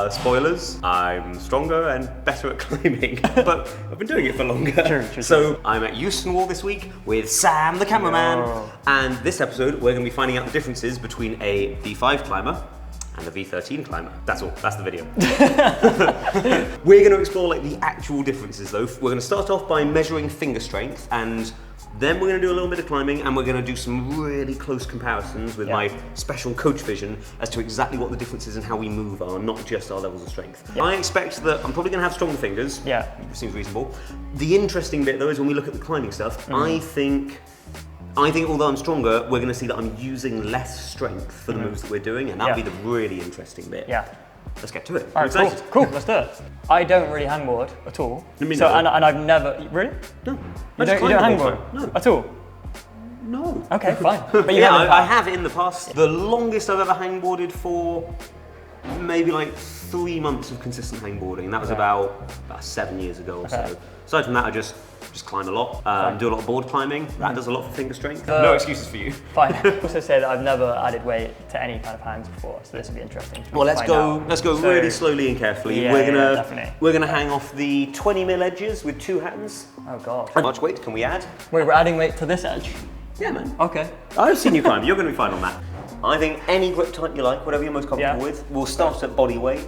Spoilers, I'm stronger and better at climbing, but I've been doing it for longer. True. So I'm at Euston Wall this week with Sam, the cameraman, and this episode we're going to be finding out the differences between a V5 climber and a V13 climber. That's all, that's the video. We're going to explore like the actual differences though. We're going to start off by measuring finger strength, and then we're going to do a little bit of climbing, and we're going to do some really close comparisons with my special coach vision as to exactly what the differences in how we move are, not just our levels of strength. I expect that I'm probably going to have stronger fingers. Yeah. Seems reasonable. The interesting bit though is when we look at the climbing stuff, I think although I'm stronger, we're going to see that I'm using less strength for the moves that we're doing, and that'll be the really interesting bit. Yeah. Let's get to it. All right, cool, let's do it. I don't really hangboard at all. And I've never, really? No. You don't hangboard? No. At all? No. Okay, fine. But yeah, I have in the past. The longest I've ever hangboarded for maybe like 3 months of consistent hangboarding, and that was about 7 years ago or so. Aside from that, I just climb a lot, do a lot of board climbing. That does a lot for finger strength. No excuses for you. Fine. I also say that I've never added weight to any kind of hangs before, so this will be interesting. Well, let's go really slowly and carefully. Yeah, we're gonna hang off the 20mm edges with 2 hands. Oh god. How much weight can we add? Wait, we're adding weight to this edge? Yeah, man. Okay. I've seen you climb. You're gonna be fine on that. I think any grip type you like, whatever you're most comfortable with, we'll start at body weight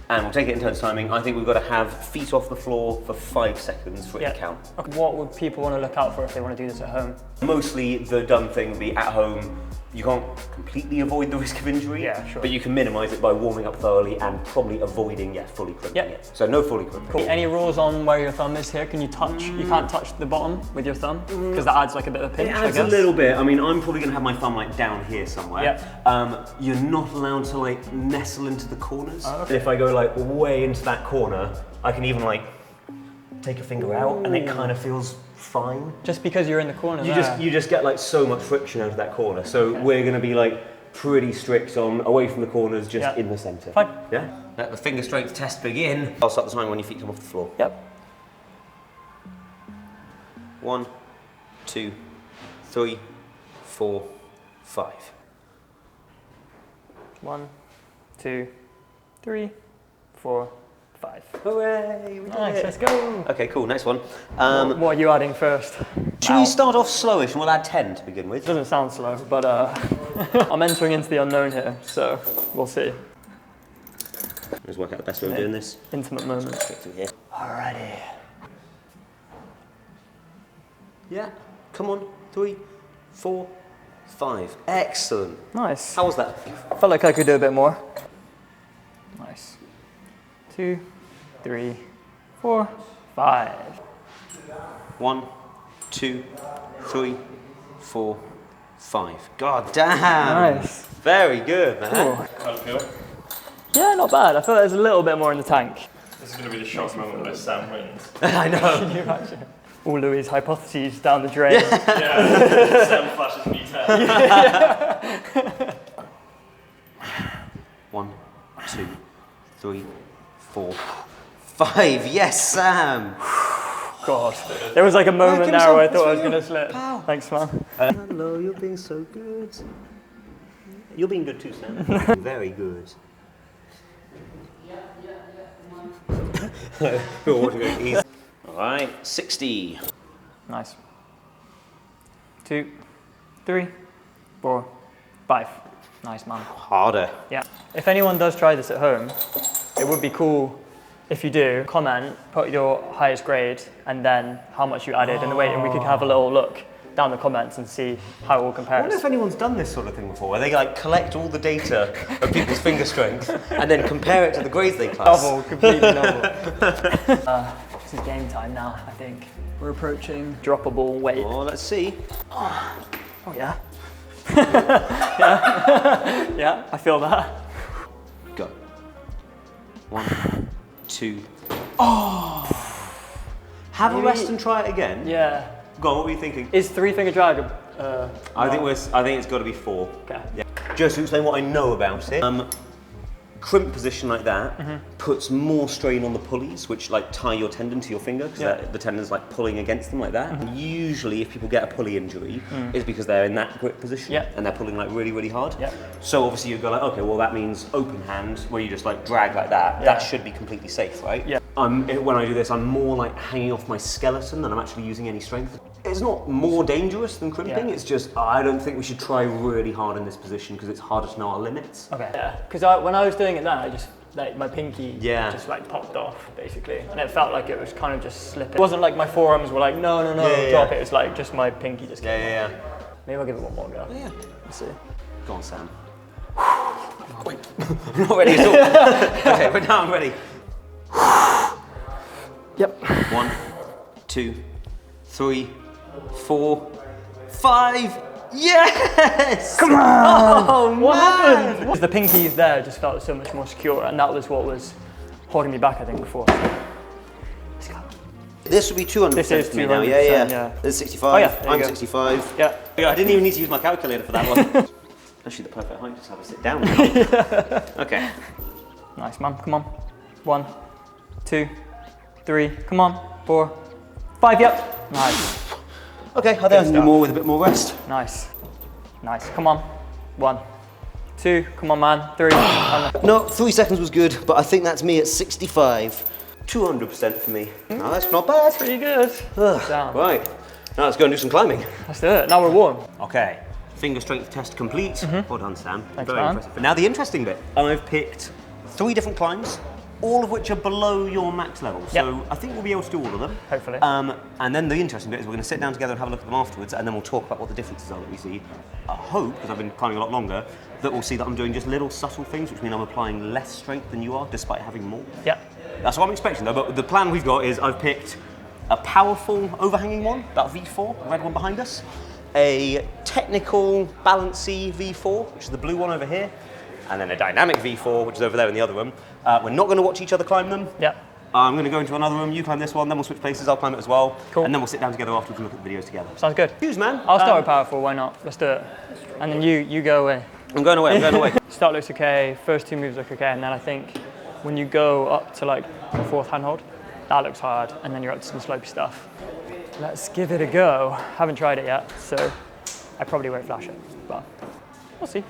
and we'll take it in turns timing. I think we've got to have feet off the floor for 5 seconds for it to count. Okay. What would people want to look out for if they want to do this at home? Mostly the done thing would be at home. You can't completely avoid the risk of injury, but you can minimise it by warming up thoroughly and probably avoiding, fully crimping it. So no fully crimping. Cool. Any rules on where your thumb is here? Can you touch? You can't touch the bottom with your thumb because that adds like a bit of a pinch. It adds a little bit. I mean, I'm probably going to have my thumb like down here somewhere. You're not allowed to like nestle into the corners. If I go like way into that corner, I can even like take a finger out and it kind of feels fine. Just because you're in the corner you just get like so much friction out of that corner. So we're going to be like pretty strict on away from the corners, just in the centre. Fine. Yeah? Let the finger strength test begin. I'll start the time when your feet come off the floor. Yep. 1, 2, 3, 4, 5. 1, 2, 3, 4, 5. Hooray! We did Nice, it. let's go. Okay, cool, next one. What are you adding first? Should we start off slowish and we'll add 10 to begin with? Doesn't sound slow, but I'm entering into the unknown here, so we'll see. Let's work out the best way of doing this. Intimate moment. Get through here. Alrighty. Yeah, come on. 3, 4, 5. Excellent. Nice. How was that? Felt like I could do a bit more. Nice. 2, 3, 4, 5. 1, 2, 3, 4, 5. God damn! Nice. Very good, man. Cool. How do you feel? Yeah, not bad. I feel like there's a little bit more in the tank. This is going to be the shock moment where Sam wins. I know. Can you imagine? All Louis' hypotheses down the drain. Yeah, Sam flashes V10. 1, 2, 3, 4, 5. Yes, Sam! God. There was like a moment there where I thought I was going to slip. Pow. Thanks, man. Hello, you're being so good. You're being good too, Sam. Very good. Alright, 60. Nice. 2, 3, 4, 5. Nice, man. Harder. Yeah. If anyone does try this at home, it would be cool if you do. Comment, put your highest grade, and then how much you added in the weight, and we could have a little look down the comments and see how it all I compares. wonder if anyone's done this sort of thing before, where they like collect all the data of people's finger strength and then compare it to the grades they class. Novel, completely novel. This is game time now, I think. We're approaching droppable weight. Oh, let's see. Oh yeah. Yeah, I feel that. Go. 1, 2. Have a rest and try it again. Yeah. Go on, what were you thinking? Is 3-finger drag I think it's got to be 4. Okay. Yeah. Just to explain what I know about it. crimp position like that puts more strain on the pulleys, which like tie your tendon to your finger, because the tendon's like pulling against them like that. And usually if people get a pulley injury, it's because they're in that grip position and they're pulling like really, really hard. So obviously you go like, okay, well that means open hand, where you just like drag like that. That should be completely safe, right? When I do this, I'm more like hanging off my skeleton than I'm actually using any strength. It's not more dangerous than crimping, it's just, I don't think we should try really hard in this position because it's harder to know our limits. Okay. Yeah, because when I was doing it then, I just, like my pinky just like popped off basically. And it felt like it was kind of just slipping. It wasn't like my forearms were like, no, drop it. It was like just my pinky just came off. Maybe I'll give it one more go. Let's see. Go on, Sam. Wait, I'm not ready at all. Okay, but now I'm ready. Yep. 1, 2, 3, 4, 5. Yes! Come on! Oh, what happened? Because the pinkies there just felt so much more secure, and that was what was holding me back, I think, before. Let's go. This would be 200% This is for me now. 200%, Yeah. This is 65. Oh, yeah, I'm go. 65. Yeah. I didn't even need to use my calculator for that one. Actually, the perfect height. Just have a sit down now. Okay. Nice, man. Come on. 1, 2, 3. Come on. 4, 5. Yep. Nice. Okay, I think I can do more with a bit more rest. Nice. Nice. Come on. 1, 2. Come on, man. 3. No, 3 seconds was good, but I think that's me at 65. 200% for me. No, that's not bad. Pretty good. Down. Right. Now let's go and do some climbing. Let's do it. Now we're warm. Okay. Finger strength test complete. Well done, Sam. Thanks, Very man. impressive. But now the interesting bit. I've picked 3 different climbs, all of which are below your max level. So I think we'll be able to do all of them. Hopefully. And then the interesting bit is we're going to sit down together and have a look at them afterwards, and then we'll talk about what the differences are that we see. I hope, because I've been climbing a lot longer, that we'll see that I'm doing just little subtle things, which mean I'm applying less strength than you are, despite having more. Yeah. That's what I'm expecting though, but the plan we've got is I've picked a powerful overhanging one, that V4, red one behind us, a technical balancy V4, which is the blue one over here, and then a dynamic V4, which is over there in the other room. We're not going to watch each other climb them. Yeah. I'm going to go into another room, you climb this one, then we'll switch places, I'll climb it as well. Cool. And then we'll sit down together afterwards and look at the videos together. Sounds good. Choose, man. I'll start with powerful, why not? Let's do it. And then you go away. I'm going away, I'm going away. Start looks okay, first 2 moves look okay, and then I think when you go up to like the 4th handhold, that looks hard, and then you're up to some slopey stuff. Let's give it a go. Haven't tried it yet, so I probably won't flash it, but we'll see.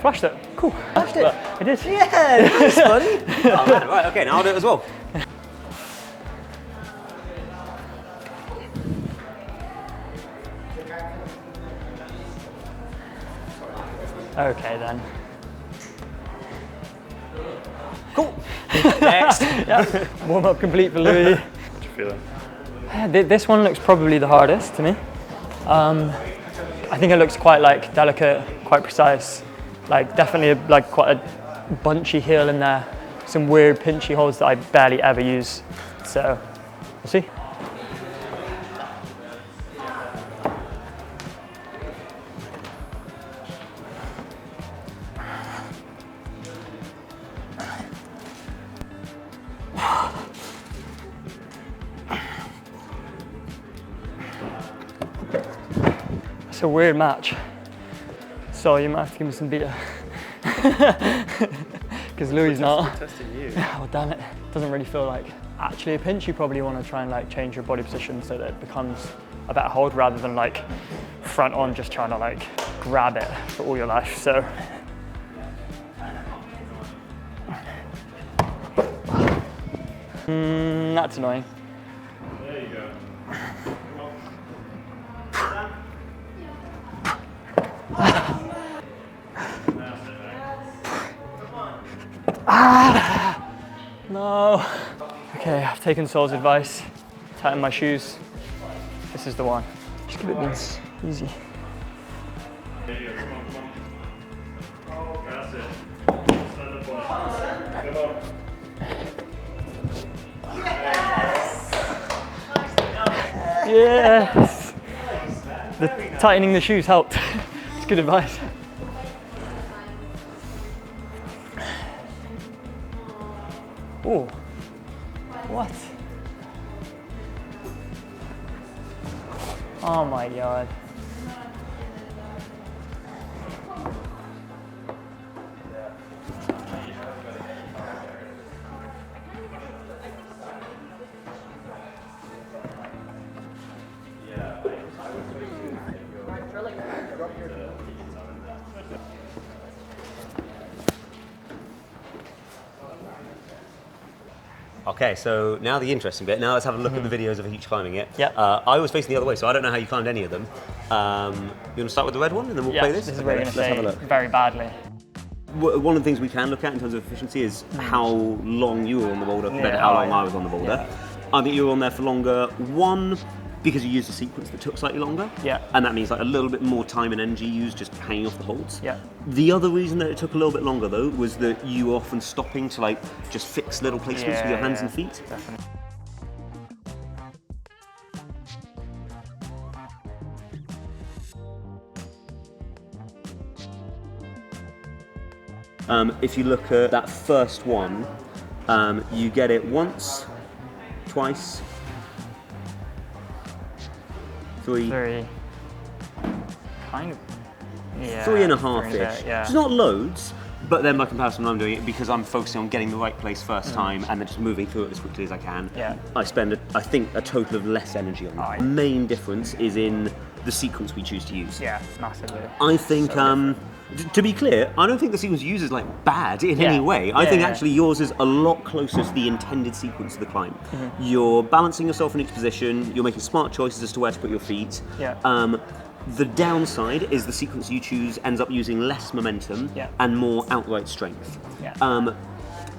Flashed it. Cool. Flashed it? I did. Yeah, nice, buddy. Oh, man. Right, okay, now I'll do it as well. Okay then. Cool. Next. Yeah. Warm up complete for Louis. What do you feel? This one looks probably the hardest to me. I think it looks quite like delicate, quite precise. Like definitely like quite a bunchy heel in there. Some weird pinchy holds that I barely ever use. So we'll see. It's a weird match, so you might have to give me some beer. Because Louis not. Testing you. Oh damn it. Doesn't really feel like actually a pinch. You probably want to try and like change your body position so that it becomes a better hold rather than like front on just trying to like grab it for all your life. So that's annoying. There you go. No. Okay, I've taken Saul's advice. Tighten my shoes. This This is the one. Just give it this. Easy. There you go. Come on, come on. That's it. Stand up on it. Come on. Yes! The tightening the shoes helped. It's good advice. Oh, what? Oh my God. Okay, so now the interesting bit. Now let's have a look at the videos of each climbing it. Yep. I was facing the other way, so I don't know how you climbed any of them. You want to start with the red one, and then we'll play this? This is where you're going to let's have a look. say very badly. One of the things we can look at in terms of efficiency is how long you were on the boulder compared to how long I was on the boulder. Yeah. I think you were on there for longer. One, because you used a sequence that took slightly longer. Yeah. And that means like a little bit more time and energy used just hanging off the holds. Yeah. The other reason that it took a little bit longer though was that you were often stopping to like just fix little placements with your hands and feet. Definitely. If you look at that first one, you get it once, twice, three, kind of. Yeah. 3.5-ish. Yeah. It's not loads, but then by comparison, when I'm doing it, because I'm focusing on getting the right place first time and then just moving through it as quickly as I can, Yeah. I spend, I think, a total of less energy on that. The main difference is in the sequence we choose to use. Yeah, massively. I think, to be clear, I don't think the sequence you use is like bad in any way. I think actually yours is a lot closer to the intended sequence of the climb. You're balancing yourself in each position, you're making smart choices as to where to put your feet. Yeah. The downside is the sequence you choose ends up using less momentum and more outright strength. Yeah.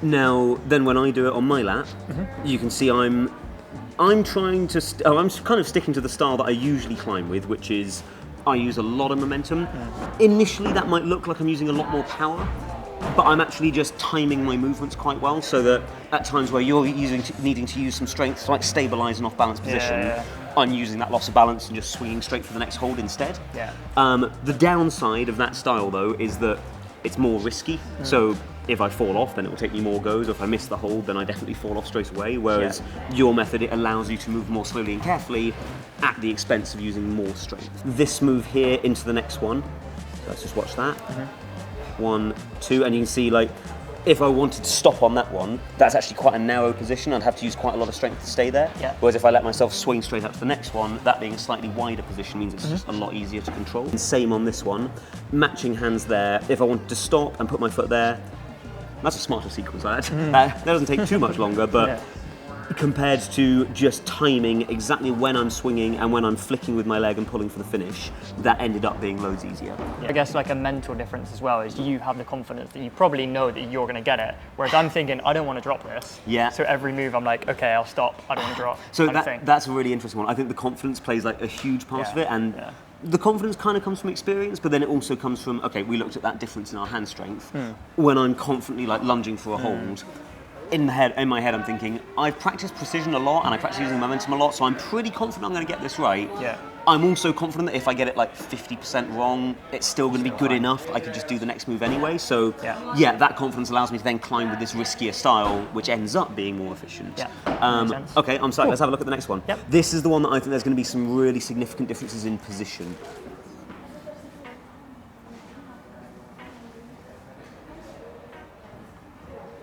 Now, then when I do it on my lap, you can see I'm trying to, I'm kind of sticking to the style that I usually climb with, which is I use a lot of momentum. Initially that might look like I'm using a lot more power, but I'm actually just timing my movements quite well so that at times where you're needing to use some strength to like stabilize an off-balance position, I'm using that loss of balance and just swinging straight for the next hold instead. Yeah. The downside of that style though is that it's more risky. So if I fall off, then it will take me more goes. Or if I miss the hold, then I definitely fall off straight away. Whereas your method, it allows you to move more slowly and carefully at the expense of using more strength. This move here into the next one. So let's just watch that. 1, 2, and you can see like, if I wanted to stop on that one, that's actually quite a narrow position. I'd have to use quite a lot of strength to stay there. Yeah. Whereas if I let myself swing straight up to the next one, that being a slightly wider position means it's just a lot easier to control. And same on this one, matching hands there. If I wanted to stop and put my foot there, that's a smarter sequence, that. That doesn't take too much longer, but compared to just timing exactly when I'm swinging and when I'm flicking with my leg and pulling for the finish, that ended up being loads easier. I guess like a mental difference as well is you have the confidence that you probably know that you're going to get it, whereas I'm thinking I don't want to drop this. Yeah. So every move I'm like, okay, I'll stop. I don't want to drop. So that's a really interesting one. I think the confidence plays like a huge part of it, and the confidence kind of comes from experience, but then it also comes from, okay, we looked at that difference in our hand strength. When I'm confidently like lunging for a hold, in my head I'm thinking, I've practiced precision a lot and I practice using momentum a lot, so I'm pretty confident I'm going to get this right. Yeah. I'm also confident that if I get it like 50% wrong, it's still going to be good enough that I could just do the next move anyway. So that confidence allows me to then climb with this riskier style, which ends up being more efficient. Okay, I'm sorry, let's have a look at the next one. This is the one that I think there's going to be some really significant differences in position.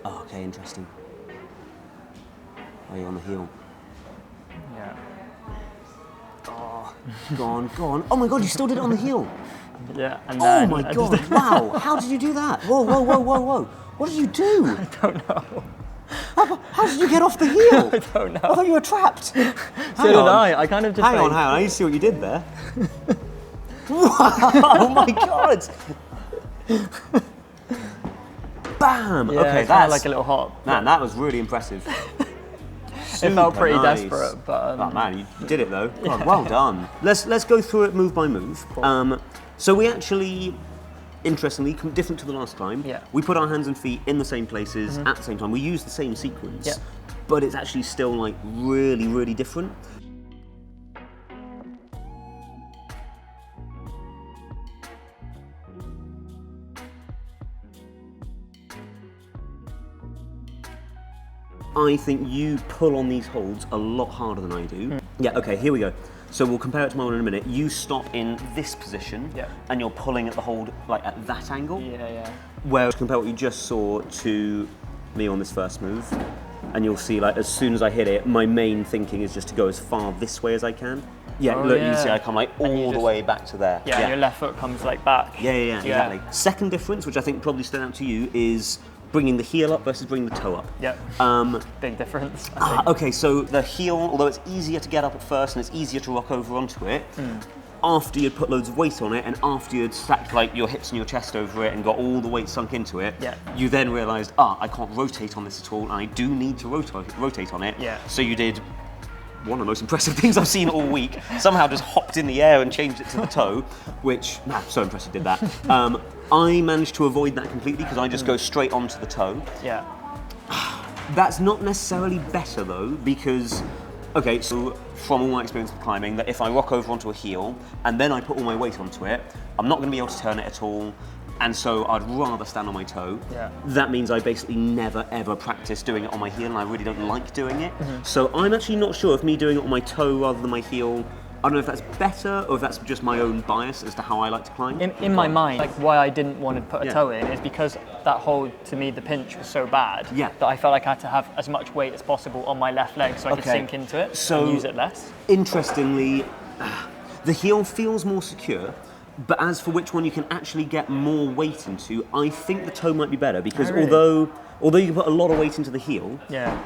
Oh, okay, interesting. Oh, you're on the heel. Yeah. Oh, go on. Oh my god, you still did it on the heel. Yeah. And oh then my god, wow, how did you do that? Whoa. What did you do? I don't know. How did you get off the heel? I don't know. I thought you were trapped. So did I kind of just Hang on, I need to see what you did there. Oh my god. Bam! Yeah, okay, that's that's like a little hop. Man, that was really impressive. It felt pretty nice. desperate, but oh man, you did it though. God, well done. Let's go through it move by move. So we actually, interestingly, different to the last climb. Yeah. We put our hands and feet in the same places at the same time. We use the same sequence, Yeah. but it's actually still like really, really different. I think you pull on these holds a lot harder than I do. Yeah, okay, here we go. So we'll compare it to my one in a minute. You stop in this position, and you're pulling at the hold like at that angle. Yeah. Whereas compare what you just saw to me on this first move, and you'll see like as soon as I hit it, my main thinking is just to go as far this way as I can. Yeah, look, you see I come like all the way back to there. Yeah, and your left foot comes like back. Yeah, exactly. Second difference, which I think probably stood out to you, is bringing the heel up versus bringing the toe up. Yep. Big difference. I think. Okay, so the heel, although it's easier to get up at first and it's easier to rock over onto it, after you'd put loads of weight on it and after you'd stacked like your hips and your chest over it and got all the weight sunk into it, you then realised, I can't rotate on this at all and I do need to rotate on it. Yeah. So you did one of the most impressive things I've seen all week. Somehow just hopped in the air and changed it to the toe, which, man, so impressive did that. I managed to avoid that completely because I just go straight onto the toe. Yeah. That's not necessarily better though, because, okay, so from all my experience with climbing, that if I rock over onto a heel and then I put all my weight onto it, I'm not going to be able to turn it at all. And so I'd rather stand on my toe. Yeah. That means I basically never ever practice doing it on my heel, and I really don't like doing it. So I'm actually not sure if me doing it on my toe rather than my heel, I don't know if that's better or if that's just my own bias as to how I like to climb. In my mind, like why I didn't want to put a toe in is because that hold, to me, the pinch was so bad that I felt like I had to have as much weight as possible on my left leg so I could sink into it and use it less. Interestingly, the heel feels more secure. But as for which one you can actually get more weight into, I think the toe might be better because although you can put a lot of weight into the heel,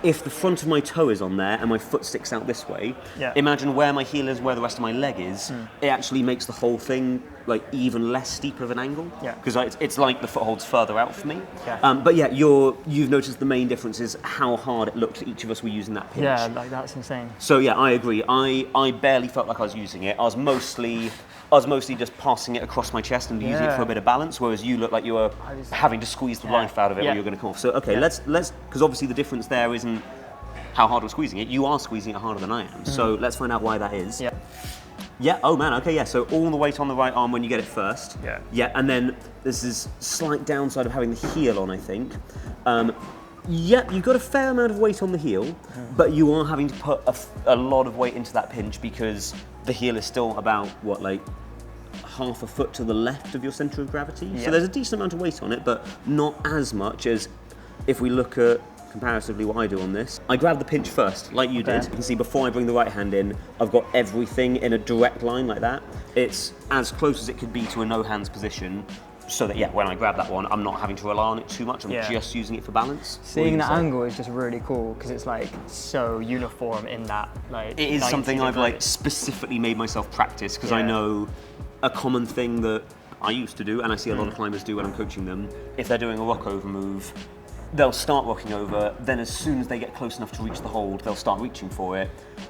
if the front of my toe is on there and my foot sticks out this way, imagine where my heel is, where the rest of my leg is, it actually makes the whole thing like even less steep of an angle. Because it's like the foothold's further out for me. But yeah, you've noticed the main difference is how hard it looked each of us were using that pinch. Yeah, like that's insane. So yeah, I agree. I barely felt like I was using it. I was mostly just passing it across my chest and using it for a bit of balance, whereas you look like you were having to squeeze the life out of it when you're going to come off. So okay, let's because obviously the difference there isn't how hard we're squeezing it. You are squeezing it harder than I am. So let's find out why that is. Yeah. Oh man. Okay. Yeah. So all the weight on the right arm when you get it first. Yeah. And then there's this slight downside of having the heel on, I think. Yeah, you've got a fair amount of weight on the heel, but you are having to put a lot of weight into that pinch because the heel is still about, what, like half a foot to the left of your centre of gravity? So there's a decent amount of weight on it, but not as much as if we look at comparatively what I do on this. I grab the pinch first, like you did. You can see before I bring the right hand in, I've got everything in a direct line like that. It's as close as it could be to a no hands position. So that when I grab that one, I'm not having to rely on it too much. I'm just using it for balance. Seeing that angle is just really cool because it's like so uniform in that like. It is something I've like specifically made myself practice because I know a common thing that I used to do, and I see a lot of climbers do when I'm coaching them. If they're doing a rock over move, they'll start rocking over. Then as soon as they get close enough to reach the hold, they'll start reaching for it.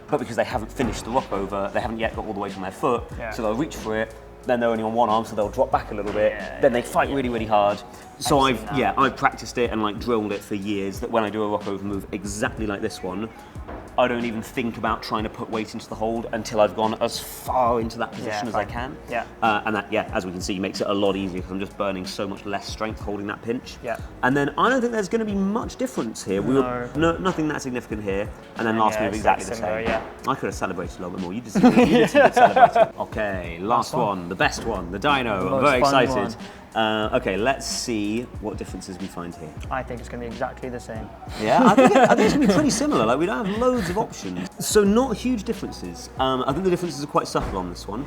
But because they haven't finished the rock over, they haven't yet got all the weight on their foot, so they'll reach for it. Then they're only on one arm, so they'll drop back a little bit. Then they fight really, really hard. So I've practiced it and like drilled it for years. That when I do a rock over move exactly like this one, I don't even think about trying to put weight into the hold until I've gone as far into that position as I can. And that, as we can see, makes it a lot easier because I'm just burning so much less strength holding that pinch. And then I don't think there's going to be much difference here. Nothing that significant here. And then last move exactly the same. I could have celebrated a little bit more. You did some good celebrating. Okay, last one, the best one, the dyno. I'm very excited. Okay, let's see what differences we find here. I think it's going to be exactly the same. Yeah, I think it's going to be pretty similar. Like we don't have loads of options, so not huge differences. I think the differences are quite subtle on this one.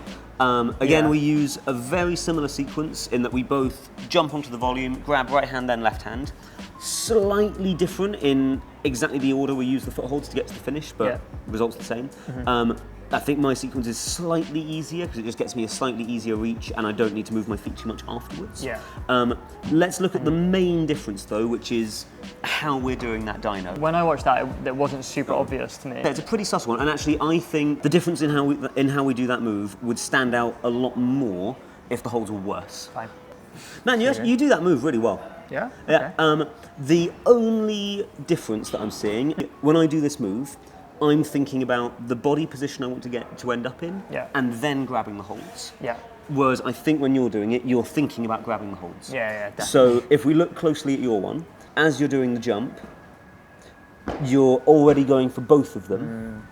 Again, we use a very similar sequence in that we both jump onto the volume, grab right hand then left hand. Slightly different in exactly the order we use the footholds to get to the finish, but results the same. I think my sequence is slightly easier because it just gets me a slightly easier reach and I don't need to move my feet too much afterwards. Yeah. Let's look at the main difference though, which is how we're doing that dyno. When I watched that, it wasn't super obvious to me. Yeah, it's a pretty subtle one, and actually I think the difference in how we do that move would stand out a lot more if the holds were worse. Fine. Man, you do that move really well. Yeah? Yeah. Okay. The only difference that I'm seeing when I do this move, I'm thinking about the body position I want to get to end up in, Yeah. and then grabbing the holds. Yeah. Whereas I think when you're doing it, you're thinking about grabbing the holds. Yeah, definitely. So if we look closely at your one, as you're doing the jump, you're already going for both of them,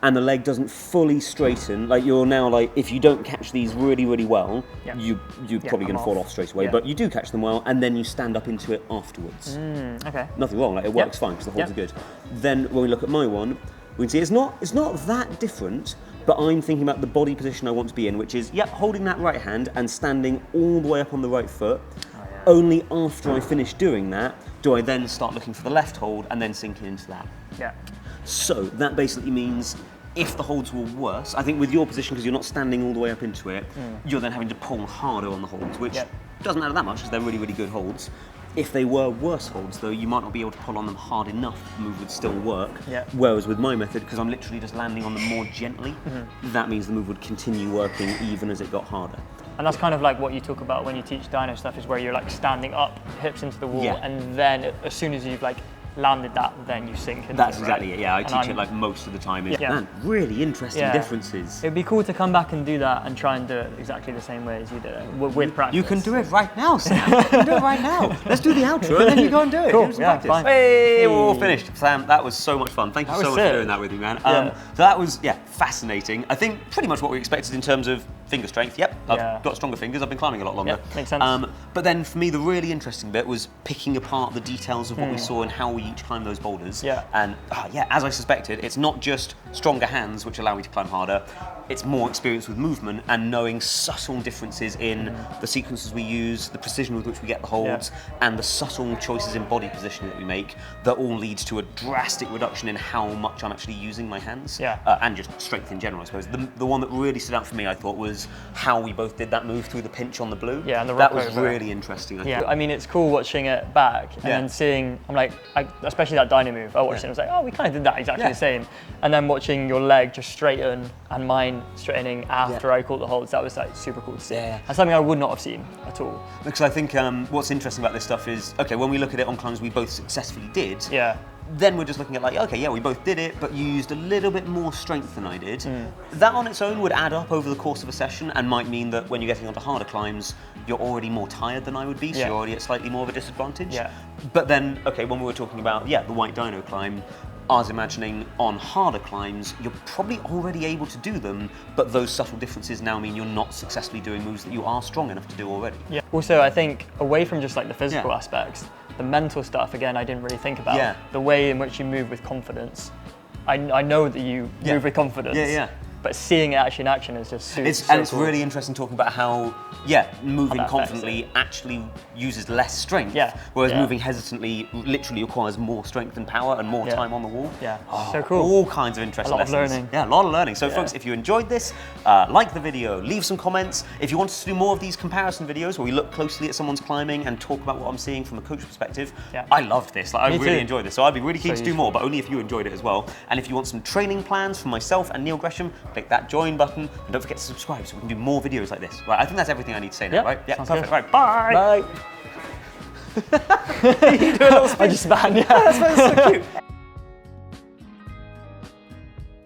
and the leg doesn't fully straighten. Like you're now like, if you don't catch these really, really well, Yeah. you're probably going to fall off straight away. Yeah. But you do catch them well, and then you stand up into it afterwards. Okay. Nothing wrong. Like it works fine because the holds are good. Then when we look at my one, we can see it's not that different. But I'm thinking about the body position I want to be in, which is holding that right hand and standing all the way up on the right foot. Only after I finish doing that do I then start looking for the left hold and then sinking into that. Yeah. So that basically means if the holds were worse, I think with your position, because you're not standing all the way up into it, you're then having to pull harder on the holds, which doesn't matter that much because they're really, really good holds. If they were worse holds though, you might not be able to pull on them hard enough, the move would still work. Yeah. Whereas with my method, because I'm literally just landing on them more gently, that means the move would continue working even as it got harder. And that's kind of like what you talk about when you teach dyno stuff, is where you're like standing up, hips into the wall, Yeah. and then as soon as you've like landed that, then you sink into That's it, exactly right? it, yeah. I And teach it like most of the time. Yeah. Man, really interesting differences. It'd be cool to come back and do that and try and do it exactly the same way as you did it, with practice. You can do it right now, Sam. You can do it right now. Let's do the outro and then you go and do it. Cool, Give us some yeah, practice. fine. Hey, we're all finished. Sam, that was so much fun. Thank you That so was much for sick. doing that with me, man. Yeah. So that was, fascinating. I think pretty much what we expected in terms of finger strength. Yep, I've got stronger fingers. I've been climbing a lot longer. Yeah, makes sense. But then for me, the really interesting bit was picking apart the details of what we saw and how we each climbed those boulders. Yeah. And as I suspected, it's not just stronger hands which allow me to climb harder. It's more experience with movement and knowing subtle differences in the sequences we use, the precision with which we get the holds, and the subtle choices in body positioning that we make that all leads to a drastic reduction in how much I'm actually using my hands. Yeah. And just strength in general, I suppose. The one that really stood out for me, I thought, was how we both did that move through the pinch on the blue. Yeah, and the that rock was over. really interesting. I Yeah, thought. I mean, it's cool watching it back and then seeing, I'm like, especially that dyno move, I watched it and I was like, oh, we kind of did that exactly the same. And then watching your leg just straighten and mine straightening after I caught the holds, that was like super cool to see. Yeah. And something I would not have seen at all. Because I think what's interesting about this stuff is, okay, when we look at it on climbs we both successfully did, then we're just looking at like, okay, yeah, we both did it, but you used a little bit more strength than I did. That on its own would add up over the course of a session and might mean that when you're getting onto harder climbs, you're already more tired than I would be, so you're already at slightly more of a disadvantage. Yeah. But then, okay, when we were talking about, the white dyno climb, I was imagining on harder climbs, you're probably already able to do them, but those subtle differences now mean you're not successfully doing moves that you are strong enough to do already. Yeah. Also, I think away from just like the physical aspects, the mental stuff, again, I didn't really think about. Yeah. The way in which you move with confidence. I know that you move with confidence. Yeah. But seeing it actually in action is just super It's cool. really interesting talking about how, moving that affects confidently actually uses less strength. Yeah. Whereas Yeah. moving hesitantly literally requires more strength and power and more time on the wall. Yeah. So cool. All kinds of interesting A lot of lessons. learning. Yeah, a lot of learning. So folks, if you enjoyed this, like the video, leave some comments. If you want us to do more of these comparison videos where we look closely at someone's climbing and talk about what I'm seeing from a coach perspective, I loved this. Like, I Me really too. enjoyed this. So I'd be really keen to do useful. more, but only if you enjoyed it as well. And if you want some training plans from myself and Neil Gresham, click that join button and don't forget to subscribe so we can do more videos like this. Right, I think that's everything I need to say now, right? Yeah, sounds perfect. good. Right, bye. Bye. You do a little spin. I just span, That's so cute.